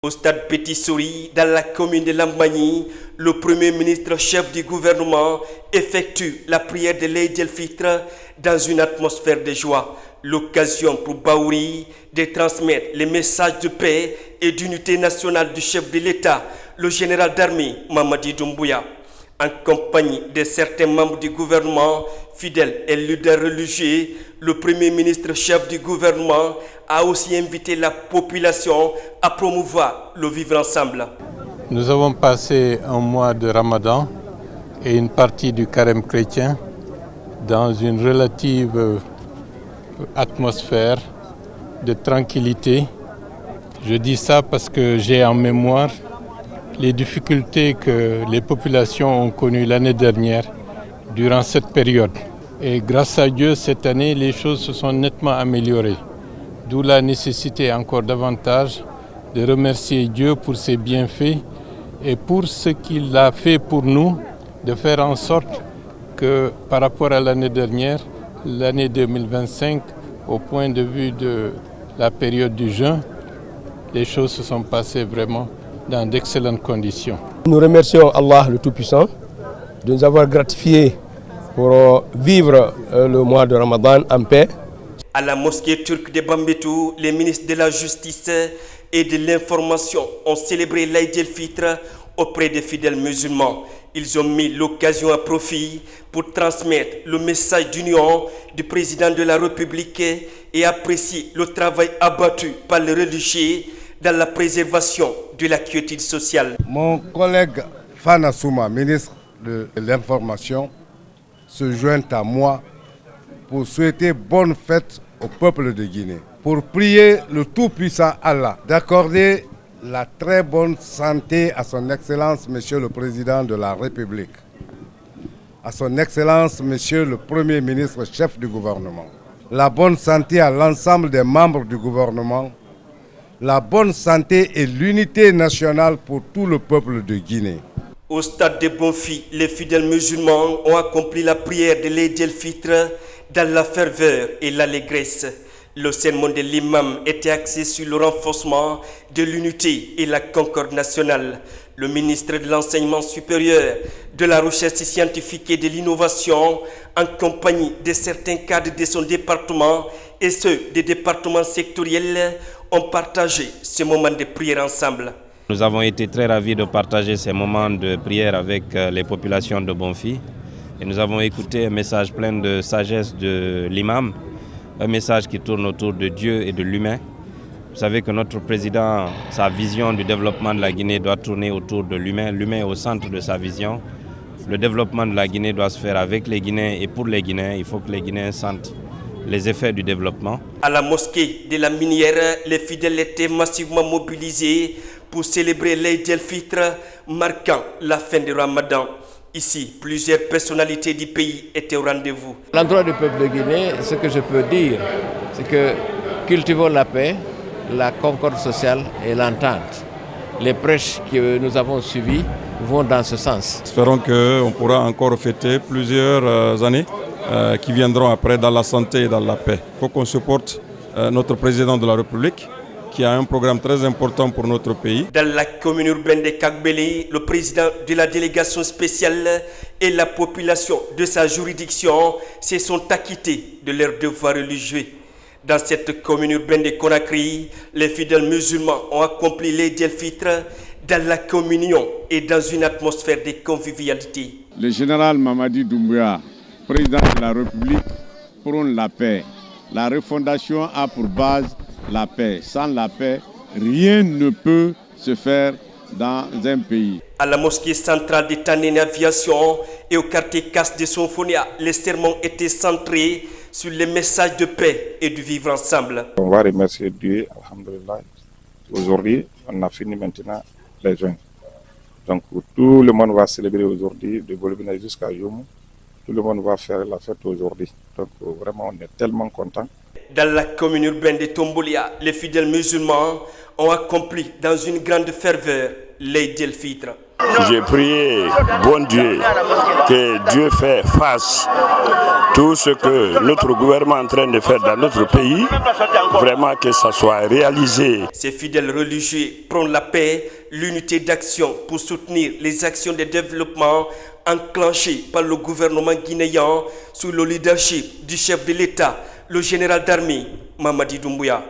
Au stade Petit Souris, dans la commune de Lambagny, le Premier ministre chef du gouvernement effectue la prière de l'Eid el-Fitr dans une atmosphère de joie. L'occasion pour Baouri de transmettre les messages de paix et d'unité nationale du chef de l'État, le général d'armée Mamadi Doumbouya. En compagnie de certains membres du gouvernement, fidèles et leaders religieux, le Premier ministre chef du gouvernement a aussi invité la population à promouvoir le vivre ensemble. Nous avons passé un mois de Ramadan et une partie du carême chrétien dans une relative atmosphère de tranquillité. Je dis ça parce que j'ai en mémoire les difficultés que les populations ont connues l'année dernière durant cette période. Et grâce à Dieu, cette année, les choses se sont nettement améliorées. D'où la nécessité encore davantage de remercier Dieu pour ses bienfaits et pour ce qu'il a fait pour nous, de faire en sorte que par rapport à l'année dernière, l'année 2025, au point de vue de la période du jeûne, les choses se sont passées vraiment dans d'excellentes conditions. Nous remercions Allah le Tout-Puissant de nous avoir gratifiés pour vivre le mois de Ramadan en paix. À la mosquée turque de Bambetou, les ministres de la Justice et de l'Information ont célébré l'Eid el-Fitr auprès des fidèles musulmans. Ils ont mis l'occasion à profit pour transmettre le message d'union du président de la République et apprécier le travail abattu par les religieux dans la préservation de la quiétude sociale. Mon collègue Fana Souma, ministre de l'Information, se joint à moi pour souhaiter bonne fête au peuple de Guinée, pour prier le Tout-Puissant Allah d'accorder la très bonne santé à son Excellence Monsieur le Président de la République, à son Excellence Monsieur le Premier ministre chef du gouvernement, la bonne santé à l'ensemble des membres du gouvernement, la bonne santé et l'unité nationale pour tout le peuple de Guinée. Au stade de Bonfi, les fidèles musulmans ont accompli la prière de l'Eid el-Fitr dans la ferveur et l'allégresse. Le sermon de l'imam était axé sur le renforcement de l'unité et la concorde nationale. Le ministre de l'Enseignement supérieur, de la Recherche scientifique et de l'Innovation, en compagnie de certains cadres de son département et ceux des départements sectoriels, ont partagé ce moment de prière ensemble. Nous avons été très ravis de partager ces moments de prière avec les populations de Bonfi. Et nous avons écouté un message plein de sagesse de l'imam, un message qui tourne autour de Dieu et de l'humain. Vous savez que notre président, sa vision du développement de la Guinée doit tourner autour de l'humain. L'humain est au centre de sa vision. Le développement de la Guinée doit se faire avec les Guinéens et pour les Guinéens. Il faut que les Guinéens sentent les effets du développement. À la mosquée de la Minière, les fidèles étaient massivement mobilisés pour célébrer l'Eid el-Fitr, marquant la fin du Ramadan. Ici, plusieurs personnalités du pays étaient au rendez-vous. À l'endroit du peuple de Guinée, ce que je peux dire, c'est que cultivons la paix, la concorde sociale et l'entente. Les prêches que nous avons suivis vont dans ce sens. Espérons qu'on pourra encore fêter plusieurs années qui viendront après dans la santé et dans la paix. Il faut qu'on supporte notre président de la République qui a un programme très important pour notre pays. Dans la commune urbaine de Kagbeli, le président de la délégation spéciale et la population de sa juridiction se sont acquittés de leurs devoirs religieux. Dans cette commune urbaine de Conakry, les fidèles musulmans ont accompli l'Eid el-Fitr dans la communion et dans une atmosphère de convivialité. Le général Mamadi Doumbouya, président de la République, prône la paix. La refondation a pour base la paix. Sans la paix, rien ne peut se faire dans un pays. À la mosquée centrale de Tanene Aviation et au quartier Casse de Sonfonia, les sermons étaient centrés sur les messages de paix et du vivre ensemble. On va remercier Dieu, alhamdoulilah. Aujourd'hui, on a fini maintenant les jeûnes. Donc tout le monde va célébrer aujourd'hui, de Bolivie jusqu'à Youmou. Tout le monde va faire la fête aujourd'hui. Donc vraiment, on est tellement contents. Dans la commune urbaine de Tombolia, les fidèles musulmans ont accompli dans une grande ferveur l'Eid el-Fitr. J'ai prié, bon Dieu, que Dieu fait face tout ce que notre gouvernement est en train de faire dans notre pays, vraiment que ça soit réalisé. Ces fidèles religieux prônent la paix, l'unité d'action pour soutenir les actions de développement enclenchées par le gouvernement guinéen sous le leadership du chef de l'État, le général d'armée Mamadi Doumbouya.